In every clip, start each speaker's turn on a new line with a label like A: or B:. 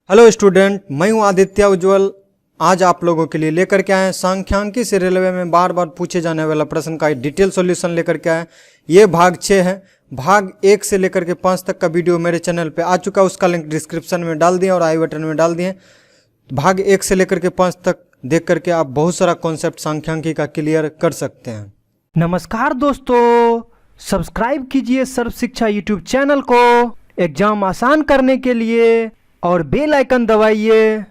A: Hello student, मैं हूं आदित्य उज्ज्वल। आज आप लोगों के लिए लेकर के आए हैं सांख्यिकी से रेलवे में बार बार पूछे जाने वाला प्रश्न का एक डिटेल सॉल्यूशन लेकर के आए। ये भाग 6 है। भाग 1 से लेकर के 5 तक का वीडियो मेरे चैनल पे आ चुका है, उसका लिंक डिस्क्रिप्शन में डाल दिए और आई बटन में डाल दिए। भाग 1 से लेकर के 5 तक देख करके आप बहुत सारा कॉन्सेप्ट सांख्यिकी का क्लियर कर सकते हैं।
B: नमस्कार दोस्तों, सब्सक्राइब कीजिए सर्व शिक्षा यूट्यूब चैनल को एग्जाम आसान करने के लिए और बेल आइकन दबाइए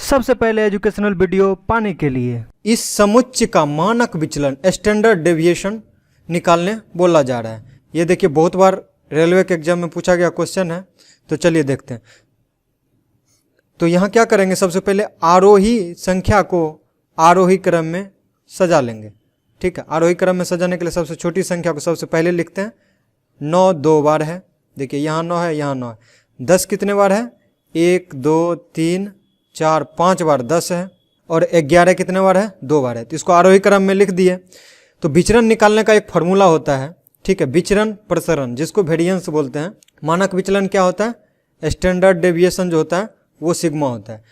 B: सबसे पहले एजुकेशनल वीडियो पाने के लिए।
A: इस समुच्चय का मानक विचलन स्टैंडर्ड डेविएशन निकालने बोला जा रहा है। ये देखिए बहुत बार रेलवे के एग्जाम में पूछा गया क्वेश्चन है, तो चलिए देखते हैं। तो यहाँ क्या करेंगे, सबसे पहले आरोही संख्या को आरोही क्रम में सजा लेंगे। ठीक है, आरोही क्रम में सजाने के लिए सबसे छोटी संख्या को सबसे पहले लिखते हैं। 9 2 बार है, देखिए यहाँ 9 है, यहाँ 9 है। 10 कितने बार है, 1 2 3 4 5 बार 10 है। और 11 कितने बार है, 2 बार है। तो इसको आरोही क्रम में लिख दिए। तो विचरण निकालने का एक फॉर्मूला होता है, ठीक है, विचरण प्रसरण, जिसको वेरिएंस बोलते हैं। मानक विचलन क्या होता है, स्टैंडर्ड डेविएशन जो होता है वो सिग्मा होता है।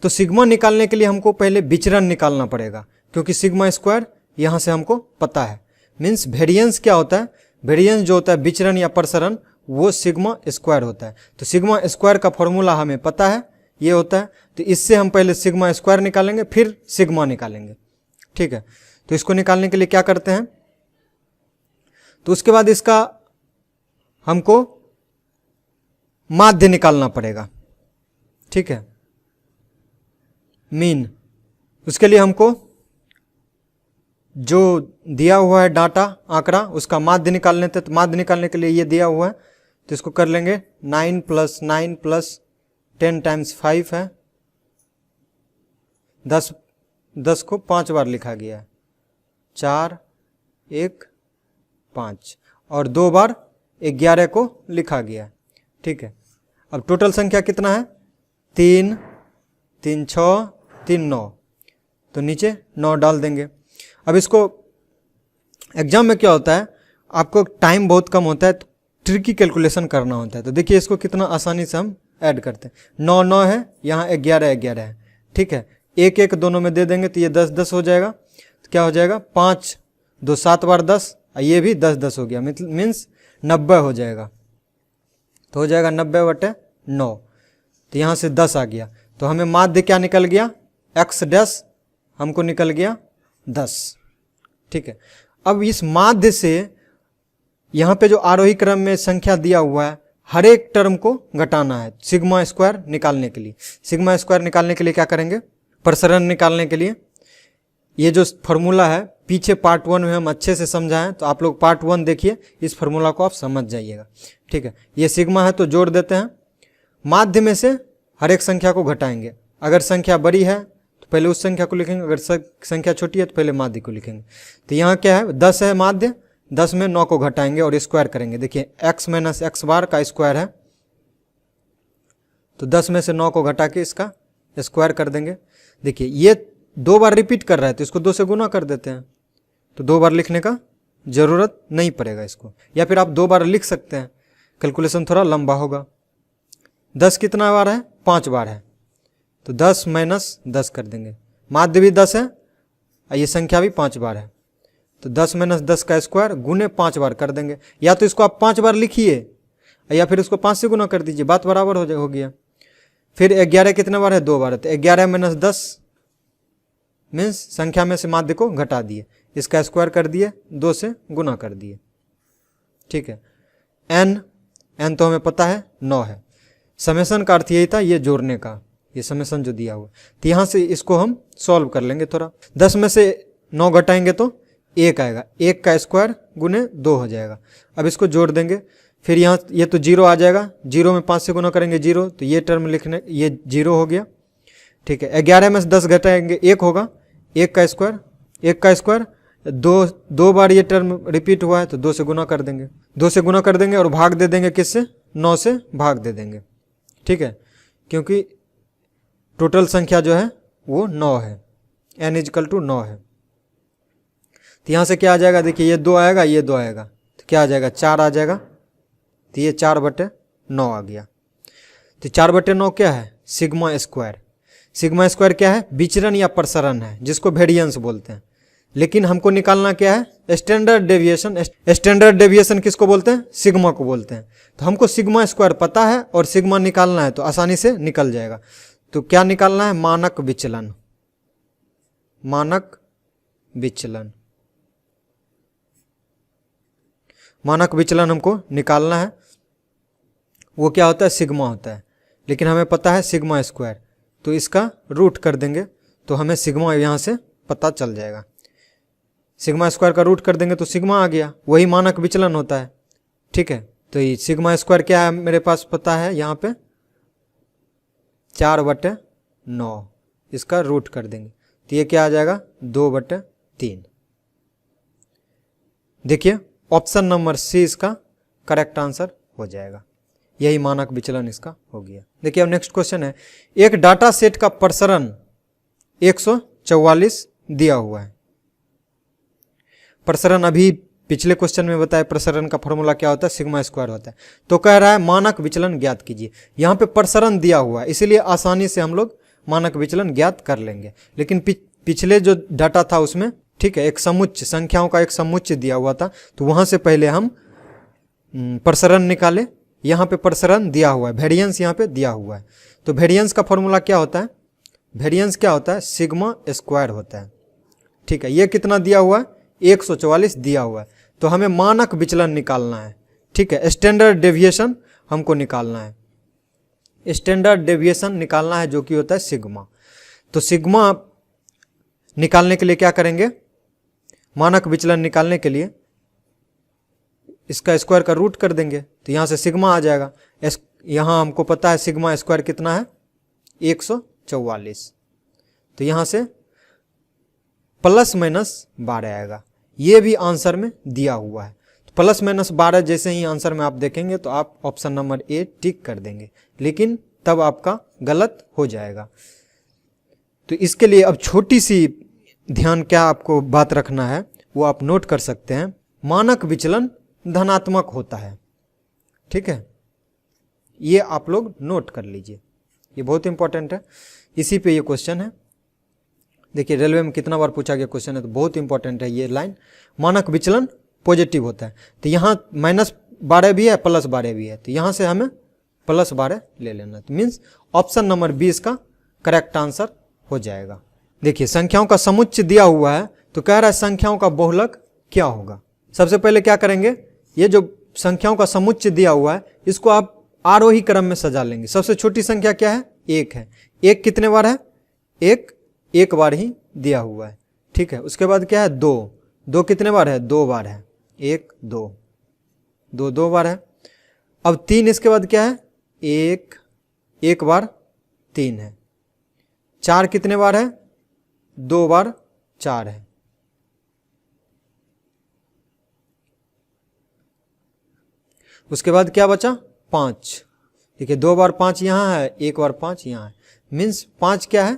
A: तो सिग्मा निकालने के लिए हमको पहले विचरण निकालना पड़ेगा, क्योंकि सिग्मा स्क्वायर यहाँ से हमको पता है। मीन्स वेरिएंस क्या होता है, वेरिएंस जो होता है विचरण या प्रसरण, वो सिग्मा स्क्वायर होता है। तो सिग्मा स्क्वायर का फॉर्मूला हमें पता है, ये होता है। तो इससे हम पहले सिग्मा स्क्वायर निकालेंगे, फिर सिग्मा निकालेंगे। ठीक है, तो इसको निकालने के लिए क्या करते हैं, तो उसके बाद इसका हमको माध्य निकालना पड़ेगा। ठीक है, मीन। उसके लिए हमको जो दिया हुआ है डाटा आंकड़ा, उसका माध्य निकाल लेते हैं। तो माध्य निकालने के लिए ये दिया हुआ है, तो इसको कर लेंगे। 9 + 9 + 10 × 5 है। 10 को 5 बार लिखा गया है, 4 1 5, और 2 बार 11 को लिखा गया है। ठीक है, अब टोटल संख्या कितना है, 3 3 6 3 9, तो नीचे 9 डाल देंगे। अब इसको एग्जाम में क्या होता है, आपको टाइम बहुत कम होता है, तो ट्रिकी कैलकुलेशन करना होता है। तो देखिए इसको कितना आसानी से हम ऐड करते हैं। 9 9 है, यहाँ 11 11 है। ठीक है, 1 1 दोनों में दे देंगे तो ये 10 10 हो जाएगा। तो क्या हो जाएगा, 5 2 7 बार 10, ये भी 10 10 हो गया, मीन्स 90 हो जाएगा। तो हो जाएगा 90/9। तो यहाँ से 10 आ गया। तो हमें माध्य क्या निकल गया, x डैश हमको निकल गया 10। ठीक है, अब इस माध्य से यहाँ पे जो आरोही क्रम में संख्या दिया हुआ है, हर एक टर्म को घटाना है सिग्मा स्क्वायर निकालने के लिए। सिग्मा स्क्वायर निकालने के लिए क्या करेंगे, प्रसरण निकालने के लिए ये जो फॉर्मूला है, पीछे पार्ट 1 में हम अच्छे से समझाएं, तो आप लोग पार्ट 1 देखिए, इस फॉर्मूला को आप समझ जाइएगा। ठीक है, ये सिग्मा है तो जोड़ देते हैं। माध्य में से हर एक संख्या को घटाएंगे। अगर संख्या बड़ी है तो पहले उस संख्या को लिखेंगे, अगर संख्या छोटी है तो पहले माध्य को लिखेंगे। तो यहाँ क्या है, 10 है माध्य, 10 में 9 को घटाएंगे और स्क्वायर करेंगे। देखिए x - x बार का स्क्वायर है, तो 10 में से 9 को घटा के इसका स्क्वायर कर देंगे। देखिए ये 2 बार रिपीट कर रहा है, तो इसको 2 से गुना कर देते हैं, तो 2 बार लिखने का जरूरत नहीं पड़ेगा इसको, या फिर आप 2 बार लिख सकते हैं, कैलकुलेशन थोड़ा लंबा होगा। 10 कितना बार है, 5 बार है, तो 10 - 10 कर देंगे। माध्य भी 10 है, ये संख्या भी 5 बार है, तो 10 - 10 का स्क्वायर गुने 5 बार कर देंगे। या तो इसको आप 5 बार लिखिए, या फिर इसको 5 से गुना कर दीजिए, बात बराबर हो गया। फिर 11 कितने बार है, 2 बार है, तो 11 - 10 मीन्स संख्या में से माध्य को घटा दिए, इसका स्क्वायर कर दिए, 2 से गुना कर दिए। ठीक है, n तो हमें पता है 9 है। समेशन का अर्थ यही था, ये जोड़ने का, ये समेशन जो दिया हुआ। तो यहाँ से इसको हम सॉल्व कर लेंगे थोड़ा। 10 में से 9 घटाएंगे तो 1 आएगा, 1 का स्क्वायर गुने 2 हो जाएगा। अब इसको जोड़ देंगे, फिर यहाँ ये तो 0 आ जाएगा, 0 में 5 से गुना करेंगे 0, तो ये टर्म लिखने, ये 0 हो गया। ठीक है, 11 में से 10 घटाएंगे 1 होगा, 1 का स्क्वायर 2 बार ये टर्म रिपीट हुआ है, तो 2 से गुना कर देंगे। 2 से गुना कर देंगे और भाग दे देंगे किससे, 9 से भाग दे देंगे। ठीक है, क्योंकि टोटल संख्या जो है वो 9 है, n = 9 है। तो यहाँ से क्या आ जाएगा, देखिए ये 2 आएगा, ये 2 आएगा, तो क्या आ जाएगा, 4 आ जाएगा। तो ये 4/9 आ गया। तो 4/9 क्या है? Sigma square. सिग्मा स्क्वायर क्या है? विचरण या प्रसरण है, जिसको वेरिएंस बोलते हैं। लेकिन हमको निकालना क्या है? Standard deviation. स्टैंडर्ड डेविएशन किसको बोलते हैं? सिग्मा को बोलते हैं। तो हमको सिग्मा स्क्वायर पता है और सिग्मा निकालना है, तो आसानी से निकल जाएगा। तो क्या निकालना है? मानक विचलन। मानक विचलन, मानक विचलन हमको निकालना है। वो क्या होता है? सिग्मा होता है। लेकिन हमें पता है सिग्मा स्क्वायर, तो इसका रूट कर देंगे तो हमें सिग्मा यहाँ से पता चल जाएगा। सिग्मा स्क्वायर का रूट कर देंगे तो सिग्मा आ गया, वही मानक विचलन होता है। ठीक है, तो ये सिग्मा स्क्वायर क्या है मेरे पास पता है, यहाँ पे 4/9, इसका रूट कर देंगे तो ये क्या आ जाएगा? 2/3। देखिए ऑप्शन नंबर सी इसका करेक्ट आंसर हो जाएगा। यही मानक विचलन इसका हो गया। देखिए अब नेक्स्ट क्वेश्चन है, एक डाटा सेट का प्रसरण 144 दिया हुआ है। प्रसरण अभी पिछले क्वेश्चन में बताया, प्रसरण का फॉर्मूला क्या होता है? सिग्मा स्क्वायर होता है। तो कह रहा है मानक विचलन ज्ञात कीजिए। यहाँ पे प्रसरण दिया हुआ है, इसीलिए आसानी से हम लोग मानक विचलन ज्ञात कर लेंगे। लेकिन पिछले जो डाटा था उसमें, ठीक है, एक समुच्चय, संख्याओं का एक समुच्चय दिया हुआ था, तो वहां से पहले हम प्रसरण निकाले। यहाँ पे प्रसरण दिया हुआ है, वेरिएंस यहाँ पे दिया हुआ है। तो वेरिएंस का फॉर्मूला क्या होता है? वेरिएंस क्या होता है? सिग्मा स्क्वायर होता है। ठीक है, ये कितना दिया हुआ है? 144 दिया हुआ है। तो हमें मानक विचलन निकालना है। ठीक है, स्टैंडर्ड डेविएशन हमको निकालना है। स्टैंडर्ड डेविएशन निकालना है, जो कि होता है सिग्मा। तो सिग्मा निकालने के लिए क्या करेंगे? मानक विचलन निकालने के लिए इसका स्क्वायर का रूट कर देंगे, तो यहाँ से सिग्मा आ जाएगा। यहाँ हमको पता है सिग्मा स्क्वायर कितना है? 144। तो यहाँ से ±12 आएगा। ये भी आंसर में दिया हुआ है। तो +-12 जैसे ही आंसर में आप देखेंगे तो आप ऑप्शन नंबर ए टिक कर देंगे, लेकिन तब आपका गलत हो जाएगा। तो इसके लिए अब छोटी सी ध्यान क्या आपको बात रखना है वो आप नोट कर सकते हैं। मानक विचलन धनात्मक होता है। ठीक है, ये आप लोग नोट कर लीजिए, ये बहुत इंपॉर्टेंट है। इसी पे ये क्वेश्चन है। देखिए रेलवे में कितना बार पूछा गया क्वेश्चन है, तो बहुत इंपॉर्टेंट है ये लाइन। मानक विचलन पॉजिटिव होता है, तो यहाँ -12 भी है, +12 भी है, तो यहाँ से हमें +12 ले लेना। तो मीन्स ऑप्शन नंबर 20 का करेक्ट आंसर हो जाएगा। देखिए संख्याओं का समुच्चय दिया हुआ है, तो कह रहा है संख्याओं का बहुलक क्या होगा। सबसे पहले क्या करेंगे, ये जो संख्याओं का समुच्चय दिया हुआ है इसको आप आरोही क्रम में सजा लेंगे। सबसे छोटी संख्या क्या है? 1 है। 1 कितने बार है? 1 बार ही दिया हुआ है। ठीक है, उसके बाद क्या है? 2 कितने बार है? 2 बार है। 1 2 बार है। अब 3 इसके बाद क्या है? 1 बार 3 है। 4 कितने बार है? 2 बार 4 है। उसके बाद क्या बचा? 5। देखिए 2 बार 5 यहाँ है, 1 बार 5 यहाँ है। मीन्स 5 क्या है?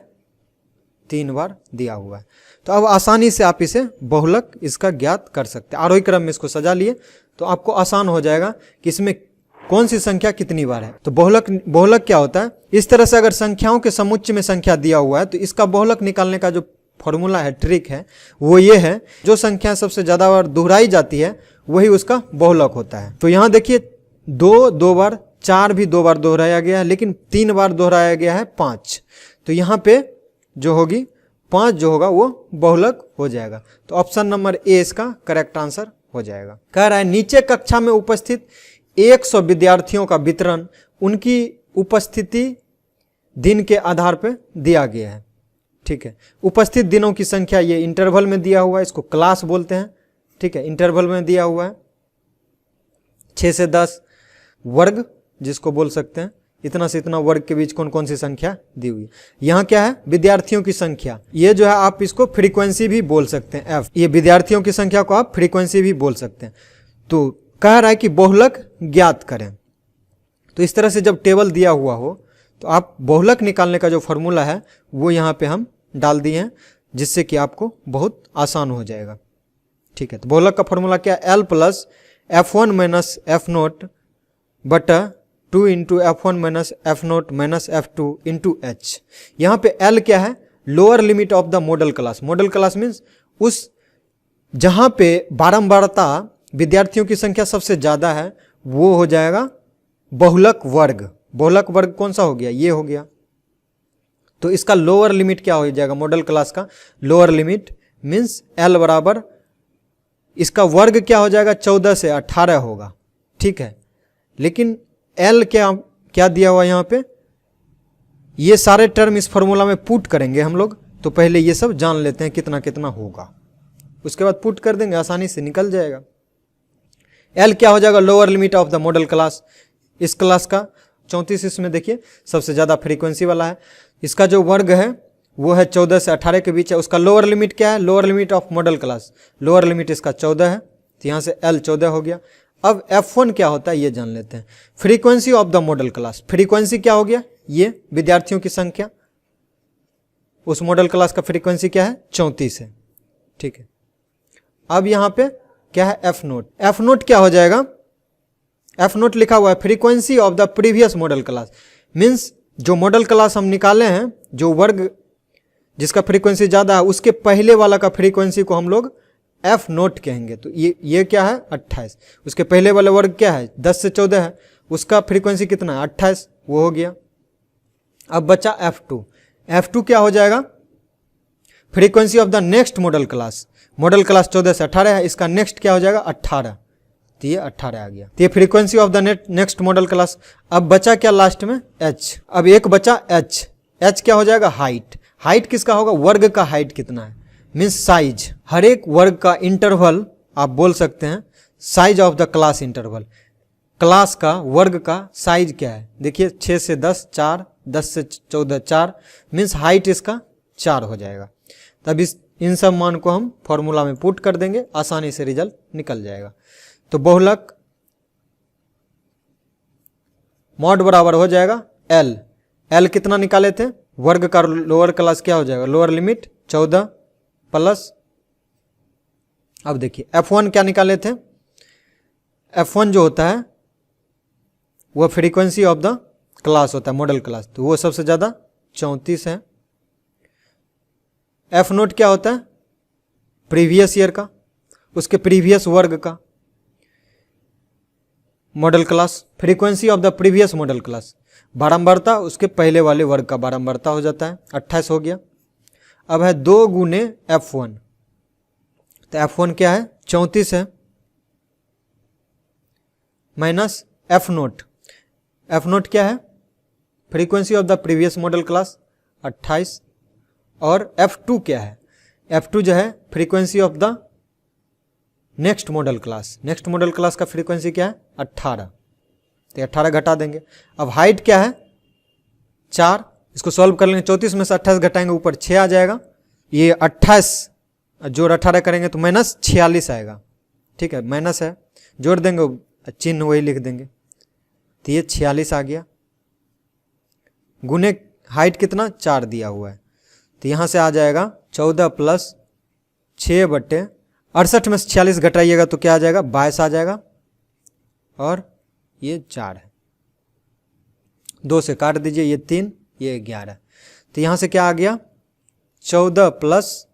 A: 3 बार दिया हुआ है। तो अब आसानी से आप इसे बहुलक इसका ज्ञात कर सकते हैं। आरोही क्रम में इसको सजा लिए तो आपको आसान हो जाएगा कि इसमें कौन सी संख्या कितनी बार है। तो बहुलक क्या होता है? इस तरह से अगर संख्याओं के समुच्चय में संख्या दिया हुआ है तो इसका बहुलक निकालने का जो फॉर्मूला है, ट्रिक है, वो ये है, जो संख्या सबसे ज्यादा बार दोहराई जाती है वही उसका बहुलक होता है। तो यहाँ देखिए 2 बार, 4 भी 2 बार दोहराया गया है, लेकिन 3 बार दोहराया गया है 5। तो यहाँ पे जो होगी 5 जो होगा वो बहुलक हो जाएगा। तो ऑप्शन नंबर ए इसका करेक्ट आंसर हो जाएगा। कह रहा है नीचे कक्षा में उपस्थित 100 विद्यार्थियों का वितरण उनकी उपस्थिति दिन के आधार पर दिया गया है। ठीक है, उपस्थित दिनों की संख्या ये इंटरवल में दिया हुआ है, इसको क्लास बोलते हैं। ठीक है, इंटरवल में दिया हुआ है 6 से 10 वर्ग जिसको बोल सकते हैं। इतना से इतना वर्ग के बीच कौन कौन सी संख्या दी हुई है। यहाँ क्या है? विद्यार्थियों की संख्या। ये जो है आप इसको फ्रीक्वेंसी भी बोल सकते हैं, f। ये विद्यार्थियों की संख्या को आप फ्रीक्वेंसी भी बोल सकते हैं। तो कह रहा है कि बहुलक ज्ञात करें। तो इस तरह से जब टेबल दिया हुआ हो तो आप बहुलक निकालने का जो फॉर्मूला है वो यहाँ पे हम डाल दिए हैं, जिससे कि आपको बहुत आसान हो जाएगा। ठीक है, तो बहुलक का फॉर्मूला क्या है? L + F1 - F0 बटा 2 into F1 minus F0 minus F2 into H। यहाँ पे L क्या है? Lower limit of the model class. Model class means उस जहां पे बारंबारता विद्यार्थियों की संख्या सबसे ज्यादा है वो हो जाएगा बहुलक वर्ग। बहुलक वर्ग कौन सा हो गया? ये हो गया। तो इसका लोअर लिमिट क्या हो जाएगा? मॉडल क्लास का लोअर लिमिट मीन्स L बराबर इसका वर्ग क्या हो जाएगा? 14 से 18 होगा, ठीक है। लेकिन L क्या दिया हुआ यहाँ पे? ये सारे टर्म इस फॉर्मूला में पुट करेंगे हम लोग, तो पहले ये सब जान लेते हैं कितना कितना होगा, उसके बाद पुट कर देंगे, आसानी से निकल जाएगा। L क्या हो जाएगा? Lower limit of the model class. इस क्लास का 34 इसमें देखिए सबसे ज़्यादा फ्रीक्वेंसी वाला है। इसका जो वर्ग है वो है 14 से 18 के बीच है। उसका लोअर लिमिट क्या है? Lower limit of model class, lower limit इसका 14 है, तो यहाँ से L 14 हो गया। अब F1 क्या होता है ये जान लेते हैं। Frequency of the model class, frequency क्या हो गया? ये विद्यार्थियों की संख्या। उस मॉडल क्लास का फ्रीक्वेंसी क्या है? 34 है, ठीक है। अब यहाँ पे क्या है? F0। F0 क्या हो जाएगा? F0 लिखा हुआ है frequency of the previous model class, means जो मॉडल क्लास हम निकाले हैं, जो वर्ग जिसका फ्रीक्वेंसी ज़्यादा है उसके पहले वाला का फ्रीक्वेंसी को हम लोग F0 कहेंगे। तो ये क्या है? 28। उसके पहले वाला वर्ग क्या है? 10 से 14 है, उसका फ्रीक्वेंसी कितना है? 28, वो हो गया। अब बचा F2। F2 क्या हो जाएगा? Frequency of the next model class. Model class 14 से 18 है, इसका नेक्स्ट क्या हो जाएगा? 18, तो ये 18 आ गया। तो ये frequency of the next model class. अब बचा क्या लास्ट में? H। अब एक बचा H। H क्या हो जाएगा? हाइट। हाइट किसका होगा? वर्ग का हाइट कितना है, मीन्स साइज। हर एक वर्ग का इंटरवल आप बोल सकते हैं size of the class interval. Class का वर्ग का साइज क्या है? देखिए 6 से 10 4, 10 से 14 4, मीन्स हाइट इसका 4 हो जाएगा। तब इन सब मान को हम फॉर्मूला में पुट कर देंगे, आसानी से रिजल्ट निकल जाएगा। तो बहुलक मॉड बराबर हो जाएगा L। L कितना निकाले थे? वर्ग का लोअर क्लास क्या हो जाएगा? लोअर लिमिट 14 प्लस, अब देखिए F1 क्या निकाले थे? F1 जो होता है वह फ्रीक्वेंसी ऑफ द क्लास होता है, मॉडल क्लास, तो वो सबसे ज़्यादा 34 है। F0 क्या होता है? प्रीवियस ईयर का, उसके प्रीवियस वर्ग का model class. Frequency of the previous model class, बारंबारता उसके पहले वाले वर्ग का बारंबारता हो जाता है, 28 हो गया। अब है 2 गुने F1, तो F1 क्या है? 34 है, माइनस F0। F0 क्या है? Frequency of the previous model class 28। और F2 क्या है? F2 जो है frequency of the next model class. Next model class का फ्रीक्वेंसी क्या है? 18, तो 18 घटा देंगे। अब हाइट क्या है? 4, इसको सॉल्व कर लेंगे, 34 में से 28 घटाएंगे ऊपर 6 आ जाएगा। ये 28 जोड़ 18 करेंगे तो माइनस 46 आएगा, ठीक है, माइनस है, जोड़ देंगे चिन्ह वही लिख देंगे, तो ये 46 आ गया। गुने हाइट कितना? 4 दिया हुआ है, तो यहाँ से आ जाएगा 14 प्लस 6 बटे 68 में से 46 घटाइएगा तो क्या आ जाएगा? 22 आ जाएगा। और ये 4 है, 2 से काट दीजिए, ये 3, ये 11, तो यहाँ से क्या आ गया? 14 प्लस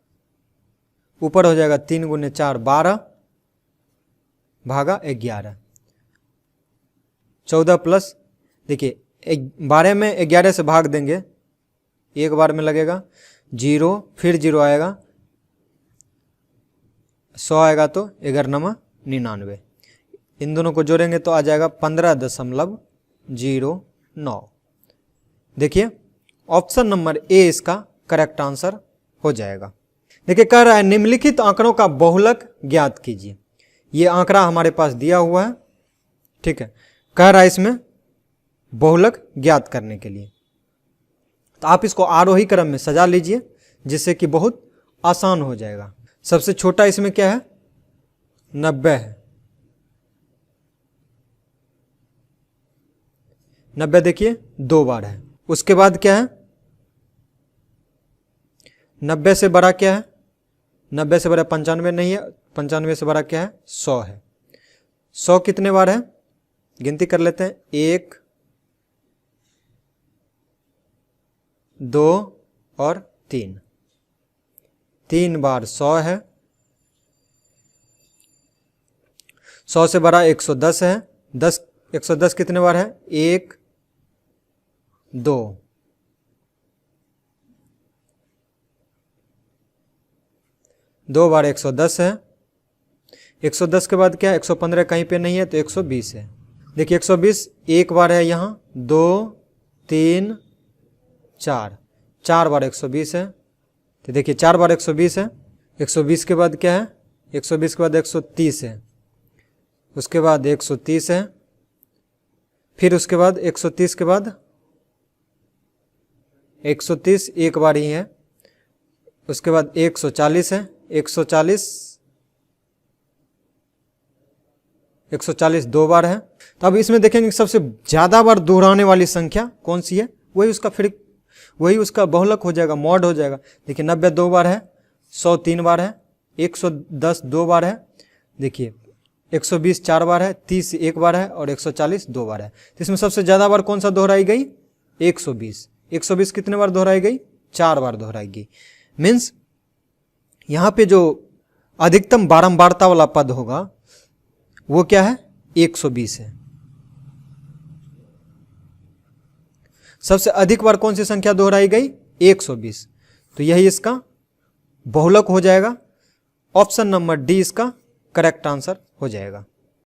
A: ऊपर हो जाएगा 3 गुने 4 12 भागा 11। 14 प्लस, देखिए 12 में 11 से भाग देंगे, एक बार में लगेगा 0, फिर 0 आएगा, 100 आएगा, तो 11×99, इन दोनों को जोड़ेंगे तो आ जाएगा 15.09। देखिए ऑप्शन नंबर ए इसका करेक्ट आंसर हो जाएगा। देखिए कह रहा है निम्नलिखित आंकड़ों का बहुलक ज्ञात कीजिए। ये आंकड़ा हमारे पास दिया हुआ है, ठीक है, कह रहा है इसमें बहुलक ज्ञात करने के लिए, तो आप इसको आरोही क्रम में सजा लीजिए जिससे कि बहुत आसान हो जाएगा। सबसे छोटा इसमें क्या है? 90 है, 90 देखिए 2 बार है। उसके बाद क्या है? 90 से बड़ा क्या है? 90 से बड़ा 95 नहीं है, 95 से बड़ा क्या है? 100 है। 100 कितने बार है? गिनती कर लेते हैं, 1 2 और 3। 3 बार 100 है। 100 से बड़ा 110 है। 110 कितने बार है? 1 2। 2 बार 110 है। 110 के बाद क्या है? 115 कहीं पे नहीं है तो 120 है। देखिए 120 एक बार है यहाँ, 2 3 4, 4 बार 120 है। तो देखिए 4 बार 120 है। 120 के बाद क्या है? 120 के बाद 130 है। उसके बाद 130 है। फिर उसके बाद 130 के बाद 130 एक बार ही है। उसके बाद 140 है। 140 दो बार है। तो अब इसमें देखेंगे सबसे ज़्यादा बार दोहराने वाली संख्या कौन सी है, वही उसका बहुलक हो जाएगा, मॉड हो जाएगा। देखिए 90 दो बार है, 100 3 बार है, 110 दो बार है, देखिए 120 4 बार है, 30 एक बार है और 140 दो बार है। तो इसमें सबसे ज़्यादा बार कौन सा दोहराई गई? 120। 120 कितने बार दोहराई गई? 4 बार दोहराई गई। मीन्स यहाँ पे जो अधिकतम बारंबारता वाला पद होगा वो क्या है? 120 है। सबसे अधिक बार कौन सी संख्या दोहराई गई? 120। तो यही इसका बहुलक हो जाएगा। ऑप्शन नंबर डी इसका करेक्ट आंसर हो जाएगा।